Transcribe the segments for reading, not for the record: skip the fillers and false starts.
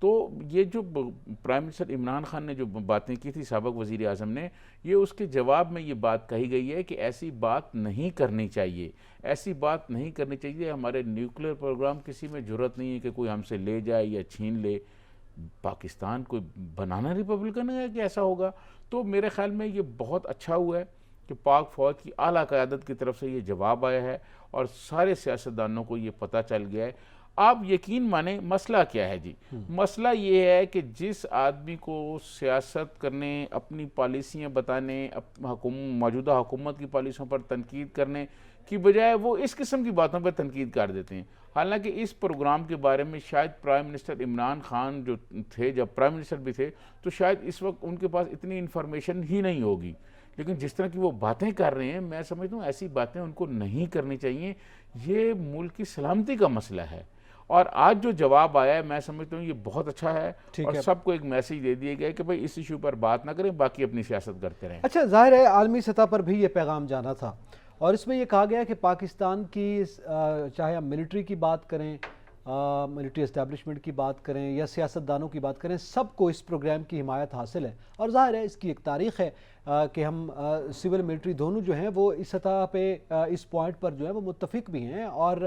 تو یہ جو پرائم منسٹر عمران خان نے جو باتیں کی تھی سابق وزیر اعظم نے، یہ اس کے جواب میں یہ بات کہی گئی ہے کہ ایسی بات نہیں کرنی چاہیے، ایسی بات نہیں کرنی چاہیے. ہمارے نیوکلیر پروگرام کسی میں جرت نہیں ہے کہ کوئی ہم سے لے جائے یا چھین لے. پاکستان کوئی بنانا ریپبلکن ہے کہ ایسا ہوگا؟ تو میرے خیال میں یہ بہت اچھا ہوا ہے کہ پاک فوج کی اعلیٰ قیادت کی طرف سے یہ جواب آیا ہے اور سارے سیاستدانوں کو یہ پتہ چل گیا ہے. آپ یقین مانیں مسئلہ کیا ہے جی؟ مسئلہ یہ ہے کہ جس آدمی کو سیاست کرنے، اپنی پالیسیاں بتانے، موجودہ حکومت کی پالیسیوں پر تنقید کرنے کی بجائے وہ اس قسم کی باتوں پر تنقید کر دیتے ہیں. حالانکہ اس پروگرام کے بارے میں شاید پرائم منسٹر عمران خان جو تھے، جب پرائم منسٹر بھی تھے، تو شاید اس وقت ان کے پاس اتنی انفارمیشن ہی نہیں ہوگی. لیکن جس طرح کی وہ باتیں کر رہے ہیں، میں سمجھتا ہوں ایسی باتیں ان کو نہیں کرنی چاہیے. یہ ملک کی سلامتی کا مسئلہ ہے. اور آج جو جواب آیا ہے میں سمجھتا ہوں یہ بہت اچھا ہے اور سب کو ایک میسیج دے دیا گیا ہے کہ بھئی اس ایشو پر بات نہ کریں، باقی اپنی سیاست کرتے رہیں. اچھا، ظاہر ہے عالمی سطح پر بھی یہ پیغام جانا تھا اور اس میں یہ کہا گیا کہ پاکستان کی چاہے ہم ملٹری کی بات کریں، ملٹری اسٹیبلشمنٹ کی بات کریں یا سیاستدانوں کی بات کریں، سب کو اس پروگرام کی حمایت حاصل ہے. اور ظاہر ہے اس کی ایک تاریخ ہے کہ ہم سول ملٹری دونوں جو ہیں وہ اس سطح پہ اس پوائنٹ پر جو ہے وہ متفق بھی ہیں اور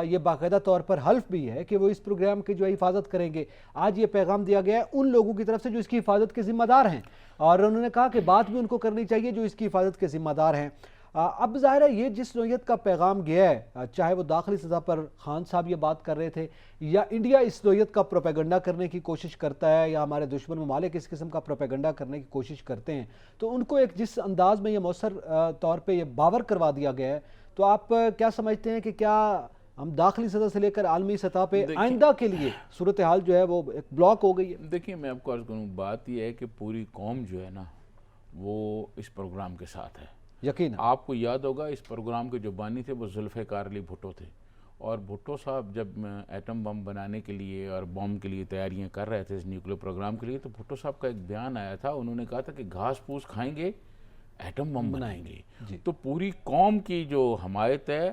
یہ باقاعدہ طور پر حلف بھی ہے کہ وہ اس پروگرام کی جو ہے حفاظت کریں گے. آج یہ پیغام دیا گیا ہے ان لوگوں کی طرف سے جو اس کی حفاظت کے ذمہ دار ہیں اور انہوں نے کہا کہ بات بھی ان کو کرنی چاہیے جو اس کی حفاظت کے ذمہ دار ہیں. اب ظاہر ہے یہ جس نوعیت کا پیغام گیا ہے، چاہے وہ داخلی سطح پر خان صاحب یہ بات کر رہے تھے یا انڈیا اس نوعیت کا پروپیگنڈا کرنے کی کوشش کرتا ہے یا ہمارے دشمن ممالک اس قسم کا پروپیگنڈا کرنے کی کوشش کرتے ہیں، تو ان کو ایک جس انداز میں یہ مؤثر طور پہ یہ باور کروا دیا گیا ہے، تو آپ کیا سمجھتے ہیں کہ کیا ہم داخلی سطح سے لے کر عالمی سطح پہ آئندہ کے لیے صورتحال جو ہے وہ ایک بلاک ہو گئی ہے؟ دیکھیں میں آپ کو عرض کروں، بات یہ ہے کہ پوری قوم جو ہے نا وہ اس پروگرام کے ساتھ ہے. یقین آپ کو یاد ہوگا اس پروگرام کے جو بانی تھے وہ ذوالفقار علی بھٹو تھے، اور بھٹو صاحب جب ایٹم بم بنانے کے لیے اور بم کے لیے تیاریاں کر رہے تھے اس نیوکلیر پروگرام کے لیے، تو بھٹو صاحب کا ایک بیان آیا تھا، انہوں نے کہا تھا کہ گھاس پھوس کھائیں گے ایٹم بم بنائیں گے. تو پوری قوم کی جو حمایت ہے،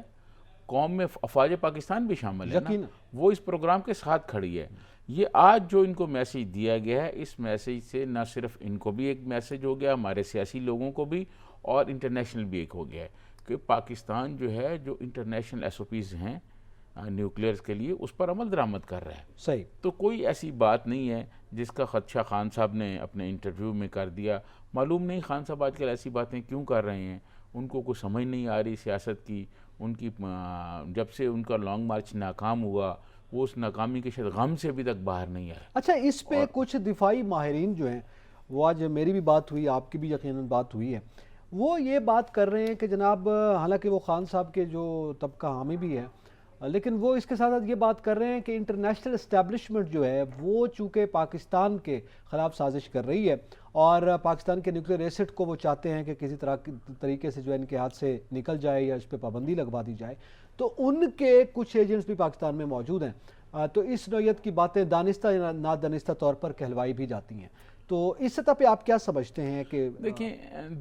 قوم میں افواج پاکستان بھی شامل ہے نا، وہ اس پروگرام کے ساتھ کھڑی ہے. یہ آج جو ان کو میسیج دیا گیا ہے، اس میسیج سے نہ صرف ان کو بھی ایک میسیج ہو گیا، ہمارے سیاسی لوگوں کو بھی اور انٹرنیشنل بھی ایک ہو گیا ہے کہ پاکستان جو ہے جو انٹرنیشنل ایس او پیز ہیں نیوکلیئرز کے لیے اس پر عمل درآمد کر رہا ہے. صحیح. تو کوئی ایسی بات نہیں ہے جس کا خدشہ خان صاحب نے اپنے انٹرویو میں کر دیا. معلوم نہیں خان صاحب آج کل ایسی باتیں کیوں کر رہے ہیں، ان کو کوئی سمجھ نہیں آ رہی سیاست کی. ان کی جب سے ان کا لانگ مارچ ناکام ہوا وہ اس ناکامی کے شاید غم سے ابھی تک باہر نہیں آئے. اچھا، اس پہ کچھ دفاعی ماہرین جو ہیں وہ آج میری بھی بات ہوئی، آپ کی بھی یقیناً بات ہوئی ہے، وہ یہ بات کر رہے ہیں کہ جناب حالانکہ وہ خان صاحب کے جو طبقہ حامی بھی ہے، لیکن وہ اس کے ساتھ یہ بات کر رہے ہیں کہ انٹرنیشنل اسٹیبلشمنٹ جو ہے وہ چونکہ پاکستان کے خلاف سازش کر رہی ہے اور پاکستان کے نیوکلیر ایسٹ کو وہ چاہتے ہیں کہ کسی طریقے سے جو ہے ان کے ہاتھ سے نکل جائے یا اس پہ پابندی لگوا دی جائے، تو ان کے کچھ ایجنٹس بھی پاکستان میں موجود ہیں. تو اس نوعیت کی باتیں دانستہ یا نادانستہ طور پر کہلوائی بھی جاتی ہیں. تو اس سطح پہ آپ کیا سمجھتے ہیں کہ دیکھیں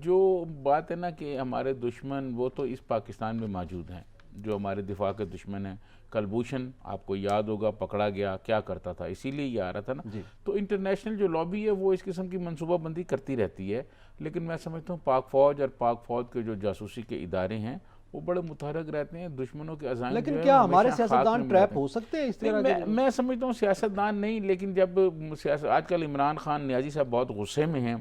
جو بات ہے نا کہ ہمارے دشمن وہ تو اس پاکستان میں موجود ہیں، جو ہمارے دفاع کے دشمن ہیں. کلبھوشن آپ کو یاد ہوگا پکڑا گیا، کیا کرتا تھا، اسی لیے یہ آ رہا تھا نا. تو انٹرنیشنل جو لابی ہے وہ اس قسم کی منصوبہ بندی کرتی رہتی ہے، لیکن میں سمجھتا ہوں پاک فوج اور پاک فوج کے جو جاسوسی کے ادارے ہیں وہ بڑے متحرک رہتے ہیں دشمنوں کے عزائم. لیکن کیا ہمارے سیاستدان ٹریپ ہو سکتے ہیں اس طرح؟ میں سمجھتا ہوں سیاستدان نہیں، لیکن جب آج کل عمران خان نیازی صاحب بہت غصے میں ہیں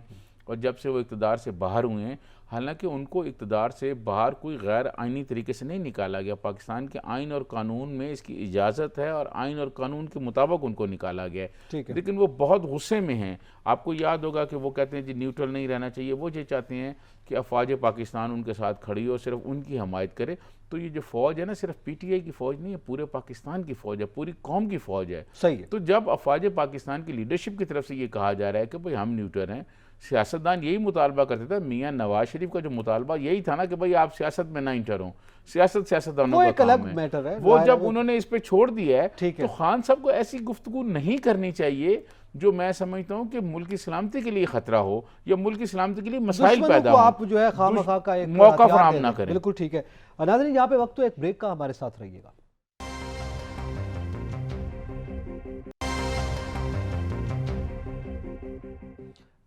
اور جب سے وہ اقتدار سے باہر ہوئے ہیں، حالانکہ ان کو اقتدار سے باہر کوئی غیر آئینی طریقے سے نہیں نکالا گیا. پاکستان کے آئین اور قانون میں اس کی اجازت ہے اور آئین اور قانون کے مطابق ان کو نکالا گیا ہے، لیکن وہ بہت غصے میں ہیں. آپ کو یاد ہوگا کہ وہ کہتے ہیں جی نیوٹرل نہیں رہنا چاہیے، وہ یہ چاہتے ہیں کہ افواج پاکستان ان کے ساتھ کھڑی ہو، صرف ان کی حمایت کرے. تو یہ جو فوج ہے نا صرف پی ٹی آئی کی فوج نہیں ہے، پورے پاکستان کی فوج ہے، پوری قوم کی فوج ہے. صحیح ہے. تو جب افواج پاکستان کی لیڈرشپ کی طرف سے یہ کہا جا رہا ہے کہ بھئی ہم نیوٹرل ہیں، سیاستدان یہی مطالبہ کرتے تھے. میاں نواز شریف کا جو مطالبہ یہی تھا نا کہ بھئی آپ سیاست میں نہ انٹر ہوں، سیاستدانوں کا کام ہے. وہ جب انہوں نے اس پہ چھوڑ دیا ہے تو خان صاحب کو ایسی گفتگو نہیں کرنی چاہیے جو میں سمجھتا ہوں کہ ملک کی سلامتی کے لیے خطرہ ہو یا ملک کی سلامتی کے لیے مسائل پیدا ہوں. آپ جو ہے خواہ کا ایک موقع فراہم نہ کریں. بالکل ٹھیک ہے. ناظرین یہاں پہ وقت تو ایک بریک کا، ہمارے ساتھ رہیے گا.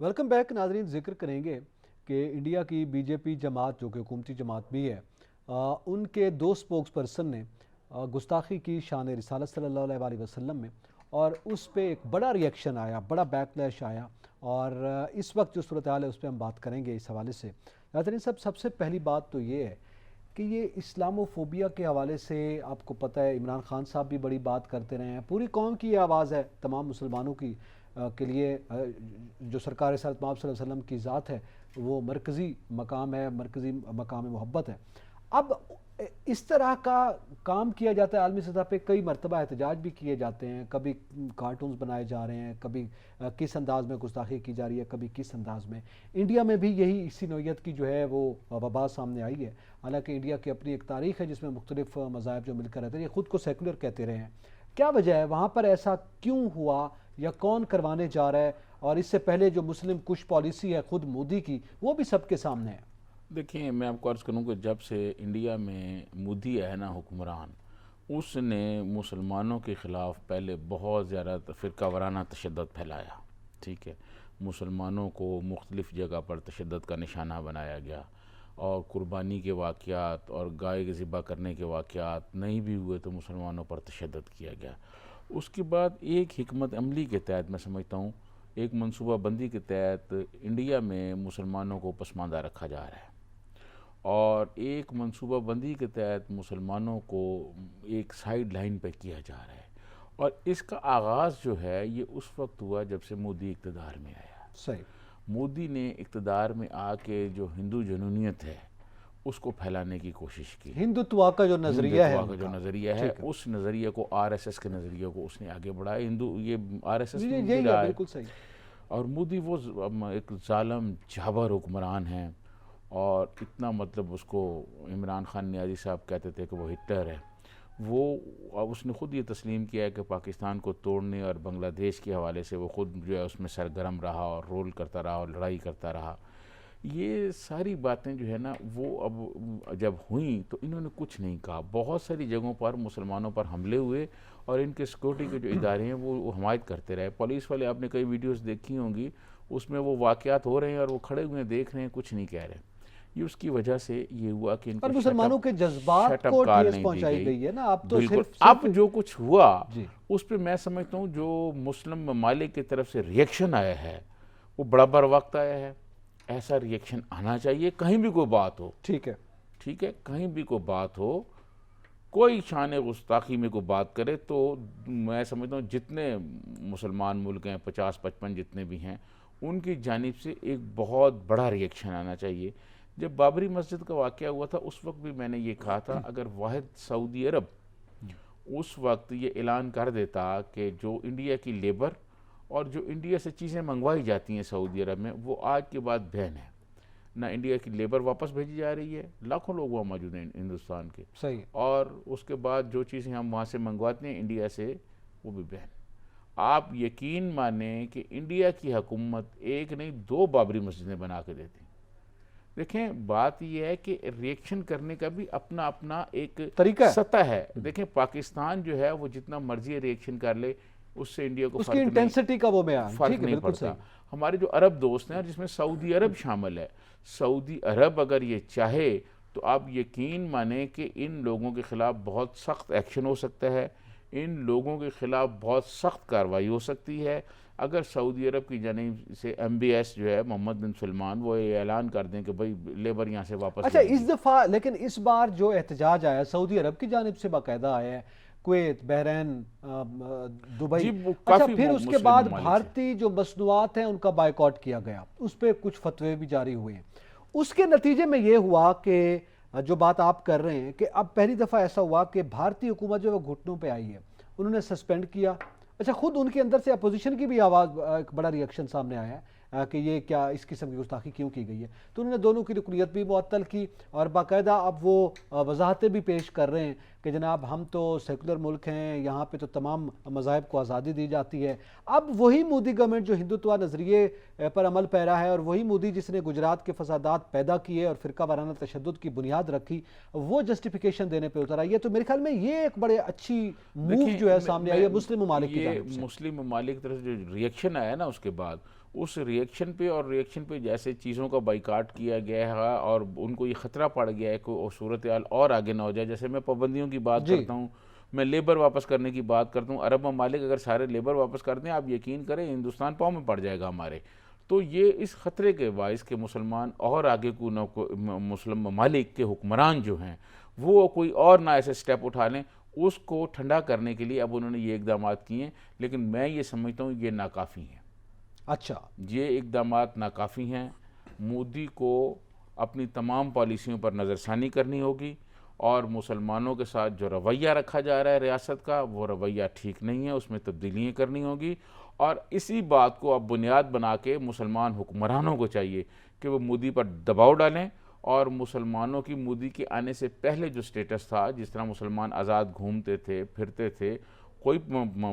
ویلکم بیک ناظرین. ذکر کریں گے کہ انڈیا کی بی جے پی جماعت جو کہ حکومتی جماعت بھی ہے، ان کے دو سپوکس پرسن نے گستاخی کی شان رسالت صلی اللہ علیہ وسلم میں، اور اس پہ ایک بڑا ریئیکشن آیا، بڑا بیک لیش آیا، اور اس وقت جو صورتحال ہے اس پہ ہم بات کریں گے اس حوالے سے. ناظرین سب سے پہلی بات تو یہ ہے کہ یہ اسلامو فوبیا کے حوالے سے آپ کو پتہ ہے عمران خان صاحب بھی بڑی بات کرتے رہے ہیں، پوری قوم کی یہ آواز ہے، تمام مسلمانوں کی کے لیے جو سرکار رسالت مآب صلی اللہ علیہ وسلم کی ذات ہے وہ مرکزی مقام ہے، مرکزی مقام محبت ہے. اب اس طرح کا کام کیا جاتا ہے عالمی سطح پہ، کئی مرتبہ احتجاج بھی کیے جاتے ہیں، کبھی کارٹونز بنائے جا رہے ہیں، کبھی کس انداز میں گستاخی کی جا رہی ہے، کبھی کس انداز میں. انڈیا میں بھی یہی اسی نوعیت کی جو ہے وہ وبا سامنے آئی ہے. حالانکہ انڈیا کی اپنی ایک تاریخ ہے جس میں مختلف مذاہب جو مل کر رہتے ہیں، یہ خود کو سیکولر کہتے رہے ہیں. کیا وجہ ہے وہاں پر ایسا کیوں ہوا، یا کون کروانے جا رہا ہے؟ اور اس سے پہلے جو مسلم کش پالیسی ہے خود مودی کی، وہ بھی سب کے سامنے ہے. دیکھیں، میں آپ کو عرض کروں کہ جب سے انڈیا میں مودی ہے نا حکمران، اس نے مسلمانوں کے خلاف پہلے بہت زیادہ فرقہ وارانہ تشدد پھیلایا. ٹھیک ہے، مسلمانوں کو مختلف جگہ پر تشدد کا نشانہ بنایا گیا، اور قربانی کے واقعات اور گائے ذبح کرنے کے واقعات نہیں بھی ہوئے تو مسلمانوں پر تشدد کیا گیا. اس کے بعد ایک حکمت عملی کے تحت میں سمجھتا ہوں، ایک منصوبہ بندی کے تحت انڈیا میں مسلمانوں کو پسماندہ رکھا جا رہا ہے، اور ایک منصوبہ بندی کے تحت مسلمانوں کو ایک سائیڈ لائن پہ کیا جا رہا ہے. اور اس کا آغاز جو ہے یہ اس وقت ہوا جب سے مودی اقتدار میں آیا. صحیح. مودی نے اقتدار میں آ کے جو ہندو جنونیت ہے اس کو پھیلانے کی کوشش کی. ہندوتوا کا جو نظریہ ہے، ہندوتوا کا جو نظریہ ہے، اس نظریے کو RSS کے نظریے کو اس نے آگے بڑھایا. یہ RSS میں بھی رہا ہے. بالکل صحیح. اور مودی وہ ایک ظالم جابر حکمران ہیں، اور اتنا مطلب اس کو عمران خان نیازی صاحب کہتے تھے کہ وہ ہٹلر ہے. اس نے خود یہ تسلیم کیا ہے کہ پاکستان کو توڑنے اور بنگلہ دیش کے حوالے سے وہ خود جو ہے اس میں سرگرم رہا اور رول کرتا رہا اور لڑائی کرتا رہا. یہ ساری باتیں جو ہے نا وہ اب جب ہوئیں تو انہوں نے کچھ نہیں کہا. بہت ساری جگہوں پر مسلمانوں پر حملے ہوئے، اور ان کے سیکورٹی کے جو ادارے ہیں وہ حمایت کرتے رہے. پولیس والے آپ نے کئی ویڈیوز دیکھی ہوں گی، اس میں وہ واقعات ہو رہے ہیں اور وہ کھڑے ہوئے دیکھ رہے ہیں، کچھ نہیں کہہ رہے. یہ اس کی وجہ سے یہ ہوا کہ ان کو مسلمانوں کے جذبات کو ٹھیس پہنچائی گئی ہے نا. اب تو اب جو کچھ ہوا اس پہ میں سمجھتا ہوں جو مسلم ممالک کی طرف سے ریئیکشن آیا ہے وہ بڑا بر وقت آیا ہے. ایسا ریئیکشن آنا چاہیے کہیں بھی کوئی بات ہو. ٹھیک ہے، کہیں بھی کوئی بات ہو، کوئی شان گستاخی میں کوئی بات کرے تو میں سمجھتا ہوں جتنے مسلمان ملک ہیں، 50-55 جتنے بھی ہیں، ان کی جانب سے ایک بہت بڑا ریئیکشن آنا چاہیے. جب بابری مسجد کا واقعہ ہوا تھا اس وقت بھی میں نے یہ کہا تھا، اگر واحد سعودی عرب اس وقت یہ اعلان کر دیتا کہ جو انڈیا کی لیبر اور جو انڈیا سے چیزیں منگوائی جاتی ہیں سعودی عرب میں وہ آج کے بعد بین ہے، نہ انڈیا کی لیبر واپس بھیجی جا رہی ہے، لاکھوں لوگ وہاں موجود ہیں ہندوستان کے، صحیح، اور اس کے بعد جو چیزیں ہم وہاں سے منگواتے ہیں انڈیا سے وہ بھی بین. آپ یقین مانیں کہ انڈیا کی حکومت ایک نہیں 2 بابری مسجدیں بنا کے دیتی. دیکھیں بات یہ ہے کہ ریئیکشن کرنے کا بھی اپنا اپنا ایک طریقہ سطح ہے. دیکھیں پاکستان جو ہے وہ جتنا مرضی ریئیکشن کر لے اس سے انڈیا کو اس کی انٹینسٹی کا وہ معیار فرق نہیں پڑتا. ہمارے جو عرب دوست ہیں جس میں سعودی عرب شامل ہے، سعودی عرب اگر یہ چاہے تو آپ یقین مانیں کہ ان لوگوں کے خلاف بہت سخت ایکشن ہو سکتا ہے، ان لوگوں کے خلاف بہت سخت کارروائی ہو سکتی ہے. اگر سعودی عرب کی جانب سے MBS جو ہے محمد بن سلمان وہ یہ اعلان کر دیں کہ بھائی لیبر یہاں سے واپس. اچھا اس دفعہ لیکن اس بار جو احتجاج آیا سعودی عرب کی جانب سے باقاعدہ آیا ہے، کویت، بحرین، دبئی، اچھا پھر اس کے بعد بھارتی جو مصنوعات ہیں ان کا بائیکاٹ کیا گیا، اس پہ کچھ فتوے بھی جاری ہوئے ہیں. اس کے نتیجے میں یہ ہوا کہ جو بات آپ کر رہے ہیں کہ اب پہلی دفعہ ایسا ہوا کہ بھارتی حکومت جو وہ گھٹنوں پہ آئی ہے، انہوں نے سسپینڈ کیا. اچھا خود ان کے اندر سے اپوزیشن کی بھی آواز، ایک بڑا ریئیکشن سامنے آیا ہے کہ یہ کیا اس قسم کی گستاخی کیوں کی گئی ہے، تو انہوں نے دونوں کی رکنیت بھی معطل کی، اور باقاعدہ اب وہ وضاحتیں بھی پیش کر رہے ہیں کہ جناب ہم تو سیکولر ملک ہیں، یہاں پہ تو تمام مذاہب کو آزادی دی جاتی ہے. اب وہی مودی گورنمنٹ جو ہندوتوا نظریے پر عمل پیرا ہے، اور وہی مودی جس نے گجرات کے فسادات پیدا کیے اور فرقہ وارانہ تشدد کی بنیاد رکھی، وہ جسٹیفیکیشن دینے پہ اتر آئی ہے. تو میرے خیال میں یہ ایک بڑے اچھی موو جو ہے سامنے آئی ہے مسلم ممالک کی جانب سے. مسلم ممالک کی طرف سے جو ریئیکشن آیا نا اس کے بعد اس ریئیکشن پہ اور ریئیکشن پہ جیسے چیزوں کا بائیکاٹ کیا گیا ہے اور ان کو یہ خطرہ پڑ گیا ہے کہ صورتحال اور آگے نہ ہو جائے. جیسے میں پابندیوں کی بات کرتا ہوں, میں لیبر واپس کرنے کی بات کرتا ہوں. عرب ممالک اگر سارے لیبر واپس کر دیں, آپ یقین کریں ہندوستان پاؤں میں پڑ جائے گا ہمارے. تو یہ اس خطرے کے باعث کہ مسلمان اور آگے کو نہ مسلم ممالک کے حکمران جو ہیں وہ کوئی اور نہ ایسے سٹیپ اٹھا لیں, اس کو ٹھنڈا کرنے کے لیے اب انہوں نے یہ اقدامات کیے ہیں. لیکن میں یہ سمجھتا ہوں یہ ناکافی ہیں. اچھا, یہ اقدامات ناکافی ہیں. مودی کو اپنی تمام پالیسیوں پر نظر ثانی کرنی ہوگی, اور مسلمانوں کے ساتھ جو رویہ رکھا جا رہا ہے ریاست کا, وہ رویہ ٹھیک نہیں ہے, اس میں تبدیلیاں کرنی ہوگی. اور اسی بات کو اب بنیاد بنا کے مسلمان حکمرانوں کو چاہیے کہ وہ مودی پر دباؤ ڈالیں, اور مسلمانوں کی مودی کے آنے سے پہلے جو سٹیٹس تھا, جس طرح مسلمان آزاد گھومتے تھے پھرتے تھے, کوئی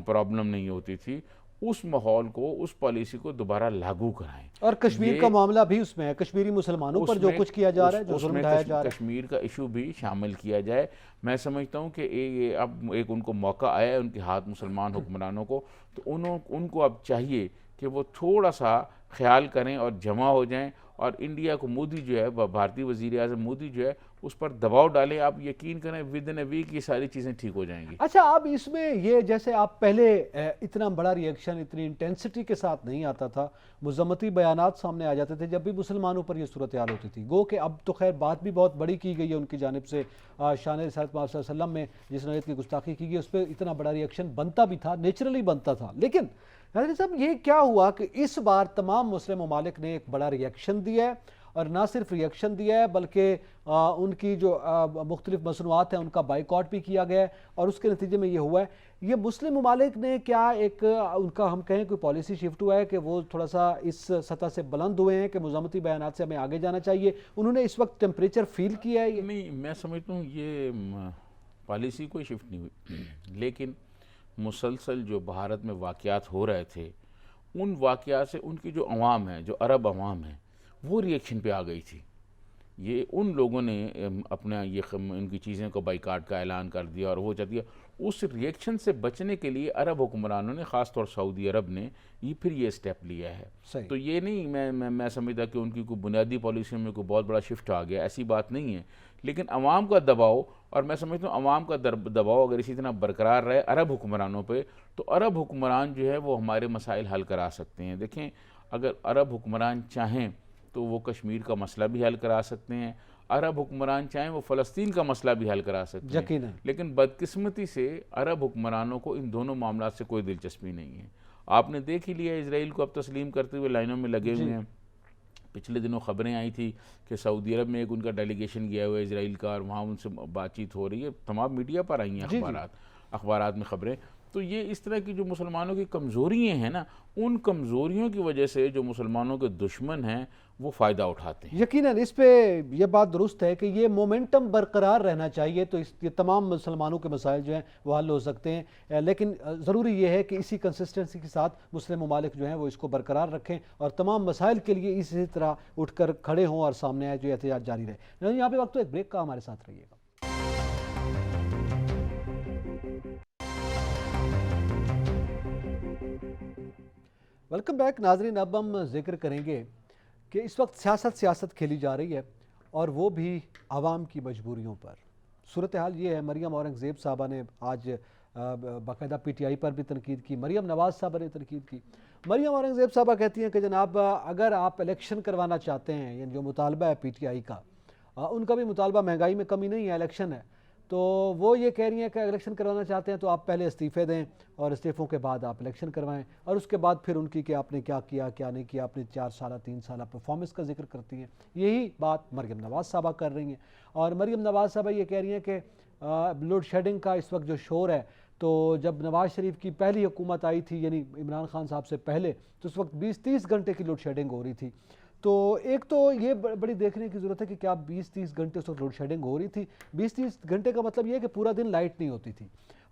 پرابلم نہیں ہوتی تھی, اس ماحول کو, اس پالیسی کو دوبارہ لاگو کرائیں. اور کشمیر کا معاملہ بھی اس میں ہے, کشمیری مسلمانوں پر جو کچھ کیا جا رہا ہے, جو ظلم ڈھایا جا رہا ہے, کشمیر کا ایشو بھی شامل کیا جائے. میں سمجھتا ہوں کہ اب ایک ان کو موقع آیا ہے ان کے ہاتھ مسلمان حکمرانوں کو, تو ان کو اب چاہیے کہ وہ تھوڑا سا خیال کریں اور جمع ہو جائیں, اور انڈیا کو مودی جو ہے, بھارتی وزیر اعظم مودی جو ہے, اس پر دباؤ ڈالیں. آپ یقین کریں ود ان اے ویک یہ ساری چیزیں ٹھیک ہو جائیں گی. اچھا, اب اس میں یہ جیسے آپ پہلے اتنا بڑا ریئیکشن اتنی انٹینسٹی کے ساتھ نہیں آتا تھا, مذمتی بیانات سامنے آ جاتے تھے جب بھی مسلمانوں پر یہ صورتحال ہوتی تھی. گو کہ اب تو خیر بات بھی بہت بڑی کی گئی ہے ان کی جانب سے, شان رسالت محمد صلی اللہ علیہ وسلم میں جس نوعیت کی گستاخی کی گئی اس پہ اتنا بڑا ریئیکشن بنتا بھی تھا, نیچرلی بنتا تھا. لیکن ناظرین صاحب, یہ کیا ہوا کہ اس بار تمام مسلم ممالک نے ایک بڑا ریئیکشن دیا ہے, اور نہ صرف ریئیکشن دیا ہے بلکہ ان کی جو مختلف مصنوعات ہیں ان کا بائیکاٹ بھی کیا گیا ہے, اور اس کے نتیجے میں یہ ہوا ہے. یہ مسلم ممالک نے کیا ایک ان کا ہم کہیں کوئی پالیسی شفٹ ہوا ہے کہ وہ تھوڑا سا اس سطح سے بلند ہوئے ہیں کہ مذمتی بیانات سے ہمیں آگے جانا چاہیے, انہوں نے اس وقت ٹیمپریچر فیل کیا ہے؟ نہیں, میں سمجھتا ہوں یہ پالیسی کوئی شفٹ نہیں ہوئی, لیکن مسلسل جو بھارت میں واقعات ہو رہے تھے, ان واقعات سے ان کی جو عوام ہے, جو عرب عوام ہے, وہ ریئیکشن پہ آ گئی تھی. یہ ان لوگوں نے اپنا ان کی چیزیں کو بائیکاٹ کا اعلان کر دیا, اور وہ چاہ دیا. اس ریئیکشن سے بچنے کے لیے عرب حکمرانوں نے, خاص طور سعودی عرب نے, پھر یہ اسٹیپ لیا ہے. تو یہ نہیں میں سمجھتا کہ ان کی کوئی بنیادی پالیسیوں میں کوئی بہت بڑا شفٹ آ گیا, ایسی بات نہیں ہے. لیکن عوام کا دباؤ, اور میں سمجھتا ہوں عوام کا دباؤ اگر اسی طرح برقرار رہے عرب حکمرانوں پہ, تو عرب حکمران جو ہے وہ ہمارے مسائل حل کرا سکتے ہیں. دیکھیں, اگر عرب حکمران چاہیں تو وہ کشمیر کا مسئلہ بھی حل کرا سکتے ہیں, عرب حکمران چاہیں وہ فلسطین کا مسئلہ بھی حل کرا سکتے ہیں. لیکن بدقسمتی سے عرب حکمرانوں کو ان دونوں معاملات سے کوئی دلچسپی نہیں ہے. آپ نے دیکھ ہی لیا اسرائیل کو اب تسلیم کرتے ہوئے لائنوں میں لگے ہوئے ہیں. پچھلے دنوں خبریں آئی تھی کہ سعودی عرب میں ایک ان کا ڈیلیگیشن گیا ہوا ہے اسرائیل کا, اور وہاں ان سے بات چیت ہو رہی ہے. تمام میڈیا پر آئی ہیں اخبارات میں خبریں. تو یہ اس طرح کی جو مسلمانوں کی کمزوریاں ہیں نا, ان کمزوریوں کی وجہ سے جو مسلمانوں کے دشمن ہیں وہ فائدہ اٹھاتے ہیں. یقیناً اس پہ یہ بات درست ہے کہ یہ مومنٹم برقرار رہنا چاہیے, تو یہ تمام مسلمانوں کے مسائل جو ہیں وہ حل ہو سکتے ہیں. لیکن ضروری یہ ہے کہ اسی کنسسٹنسی کے ساتھ مسلم ممالک جو ہیں وہ اس کو برقرار رکھیں, اور تمام مسائل کے لیے اسی طرح اٹھ کر کھڑے ہوں اور سامنے آئے جو احتجاج جاری رہے. یہاں پہ وقت تو ایک بریک کا, ہمارے ساتھ رہیے گا. ویلکم بیک ناظرین. اب ہم ذکر کریں گے کہ اس وقت سیاست کھیلی جا رہی ہے, اور وہ بھی عوام کی مجبوریوں پر. صورتحال یہ ہے, مریم اورنگزیب صاحبہ نے آج باقاعدہ پی ٹی آئی پر بھی تنقید کی, مریم نواز صاحبہ نے تنقید کی. مریم اورنگزیب صاحبہ کہتی ہیں کہ جناب اگر آپ الیکشن کروانا چاہتے ہیں, یعنی جو مطالبہ ہے پی ٹی آئی کا, ان کا بھی مطالبہ مہنگائی میں کمی نہیں ہے, الیکشن ہے, تو وہ یہ کہہ رہی ہیں کہ الیکشن کروانا چاہتے ہیں تو آپ پہلے استعفے دیں, اور استعفوں کے بعد آپ الیکشن کروائیں, اور اس کے بعد پھر ان کی کہ آپ نے کیا کیا کیا نہیں کیا, اپنے 4 سالہ 3 سالہ پرفارمنس کا ذکر کرتی ہیں. یہی بات مریم نواز صاحبہ کر رہی ہیں. اور مریم نواز صاحبہ یہ کہہ رہی ہیں کہ لوڈ شیڈنگ کا اس وقت جو شور ہے, تو جب نواز شریف کی پہلی حکومت آئی تھی, یعنی عمران خان صاحب سے پہلے, تو اس وقت 20-30 گھنٹے کی لوڈ شیڈنگ ہو رہی تھی. تو ایک تو یہ بڑی دیکھنے کی ضرورت ہے کہ کیا 20-30 گھنٹے اس وقت لوڈ شیڈنگ ہو رہی تھی. 20-30 گھنٹے کا مطلب یہ ہے کہ پورا دن لائٹ نہیں ہوتی تھی,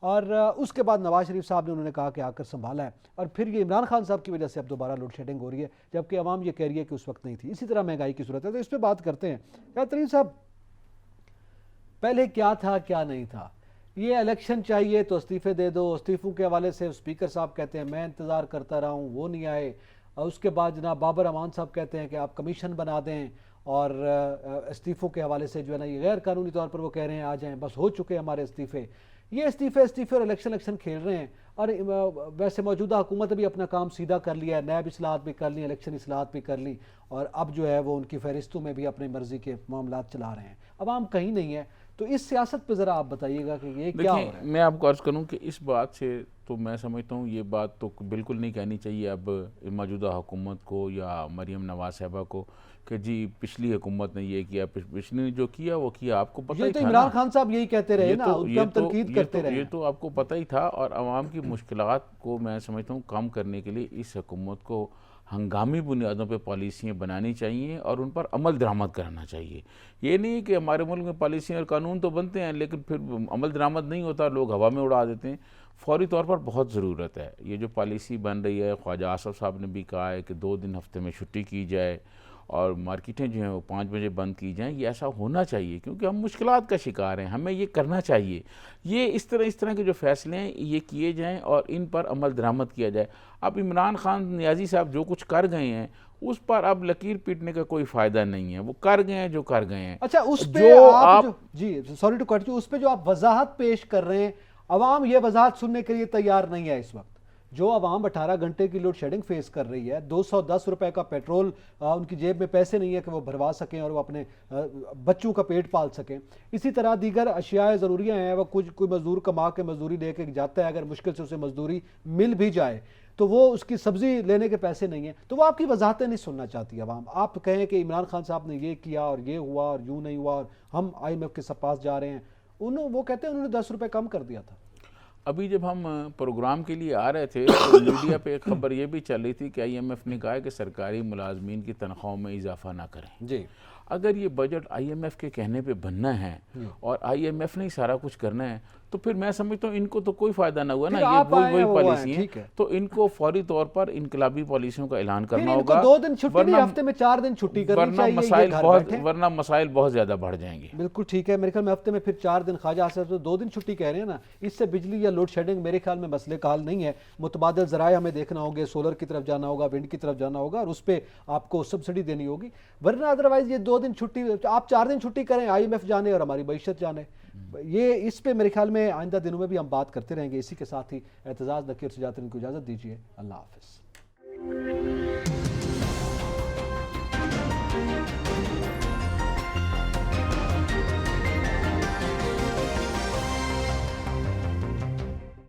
اور اس کے بعد نواز شریف صاحب نے انہوں نے کہا کہ آ کر سنبھالا ہے, اور پھر یہ عمران خان صاحب کی وجہ سے اب دوبارہ لوڈ شیڈنگ ہو رہی ہے, جبکہ عوام یہ کہہ رہی ہے کہ اس وقت نہیں تھی. اسی طرح مہنگائی کی صورت ہے, تو اس پہ بات کرتے ہیں. ترین صاحب, پہلے کیا تھا کیا نہیں تھا؟ یہ الیکشن چاہیے تو استعفے دے دو. استعفوں کے حوالے سے اسپیکر صاحب کہتے ہیں میں انتظار کرتا رہا ہوں, وہ نہیں آئے. اس کے بعد جناب بابر امان صاحب کہتے ہیں کہ آپ کمیشن بنا دیں، اور استعفوں کے حوالے سے جو ہے نا یہ غیر قانونی طور پر وہ کہہ رہے ہیں آ جائیں، بس ہو چکے ہمارے استعفے. یہ استعفے اور الیکشن کھیل رہے ہیں. اور ویسے موجودہ حکومت نے بھی اپنا کام سیدھا کر لیا ہے، نیب اصلاحات بھی کر لی، الیکشن اصلاحات بھی کر لی، اور اب جو ہے وہ ان کی فہرستوں میں بھی اپنی مرضی کے معاملات چلا رہے ہیں. عوام کہیں نہیں ہے. تو اس سیاست پہ ذرا آپ بتائیے گا کہ یہ کیا ہو رہا ہے؟ میں آپ کو عرض کروں کہ اس بات سے تو میں سمجھتا ہوں یہ بات تو بالکل نہیں کہنی چاہیے اب موجودہ حکومت کو یا مریم نواز صاحبہ کو کہ جی پچھلی حکومت نے یہ کیا، پچھلی نے جو کیا وہ کیا. آپ کو پتہ ہی یہ تو تھا عمران خان صاحب یہی کہتے رہے نا، ان پہ ہم تنقید کرتے رہے. یہ تو آپ کو پتہ ہی تھا. اور عوام کی مشکلات کو میں سمجھتا ہوں کم کرنے کے لیے اس حکومت کو ہنگامی بنیادوں پہ پالیسیاں بنانی چاہیے اور ان پر عمل درآمد کرنا چاہیے. یہ نہیں کہ ہمارے ملک میں پالیسیاں اور قانون تو بنتے ہیں لیکن پھر عمل درآمد نہیں ہوتا، لوگ ہوا میں اڑا دیتے ہیں. فوری طور پر بہت ضرورت ہے. یہ جو پالیسی بن رہی ہے، خواجہ آصف صاحب نے بھی کہا ہے کہ 2 دن ہفتے میں چھٹی کی جائے اور مارکیٹیں جو ہیں وہ 5 بجے بند کی جائیں. یہ ایسا ہونا چاہیے کیونکہ ہم مشکلات کا شکار ہیں، ہمیں یہ کرنا چاہیے. یہ اس طرح کے جو فیصلے ہیں یہ کیے جائیں اور ان پر عمل درآمد کیا جائے. اب عمران خان نیازی صاحب جو کچھ کر گئے ہیں اس پر اب لکیر پیٹنے کا کوئی فائدہ نہیں ہے. وہ کر گئے ہیں جو کر گئے ہیں. اچھا اس پہ آپ جی سوری ٹو کٹ یو، اس پہ جو آپ وضاحت پیش کر رہے ہیں، عوام یہ وضاحت سننے کے لیے تیار نہیں ہے اس وقت. جو عوام 18 گھنٹے کی لوڈ شیڈنگ فیس کر رہی ہے، 210 روپے کا پیٹرول، ان کی جیب میں پیسے نہیں ہے کہ وہ بھروا سکیں اور وہ اپنے بچوں کا پیٹ پال سکیں. اسی طرح دیگر اشیاء ضروریاں ہیں، وہ کوئی مزدور کما کے مزدوری لے کے جاتا ہے، اگر مشکل سے اسے مزدوری مل بھی جائے تو وہ اس کی سبزی لینے کے پیسے نہیں ہیں. تو وہ آپ کی وضاحتیں نہیں سننا چاہتی عوام. آپ کہیں کہ عمران خان صاحب نے یہ کیا اور یہ ہوا اور یوں نہیں ہوا اور ہم IMF کے پاس جا رہے ہیں، وہ کہتے ہیں انہوں نے 10 روپے کم کر دیا تھا. ابھی جب ہم پروگرام کے لیے آ رہے تھے تو میڈیا پہ ایک خبر یہ بھی چل رہی تھی کہ IMF نے کہا ہے کہ سرکاری ملازمین کی تنخواہوں میں اضافہ نہ کریں. جی اگر یہ بجٹ IMF کے کہنے پہ بننا ہے اور IMF نے ہی سارا کچھ کرنا ہے تو پھر میں سمجھتا ہوں ان کو تو کوئی فائدہ نہ ہوا نا. یہ وہی پالیسی ہیں تو ان کو فوری طور پر انقلابی پالیسیوں کا اعلان کرنا ہوگا. 2 دن چھٹی نہیں، ہفتے میں 4 دن چھٹی کرنی چاہیے، ورنہ مسائل بہت زیادہ بڑھ جائیں گے. بالکل ٹھیک ہے. میرے خیال میں ہفتے میں پھر 4 دن خواجہ آصف تو 2 دن چھٹی کہہ رہے ہیں نا. اس سے بجلی یا لوڈ شیڈنگ میرے خیال میں مسئلے کا حل نہیں ہے. متبادل ذرائع ہمیں دیکھنا ہوگے، سولر کی طرف جانا ہوگا، ونڈ کی طرف جانا ہوگا اور اس پہ آپ کو سبسڈی دینی ہوگی. ورنہ ادروائز یہ 2 دن چھٹی، آپ 4 دن چھٹی کریں، IMF جانے اور ہماری معیشت جانے. یہ اس پہ میرے خیال میں آئندہ دنوں میں بھی ہم بات کرتے رہیں گے. اسی کے ساتھ ہی اعتزاز نکیر سجاد کو اجازت دیجیے. اللہ حافظ.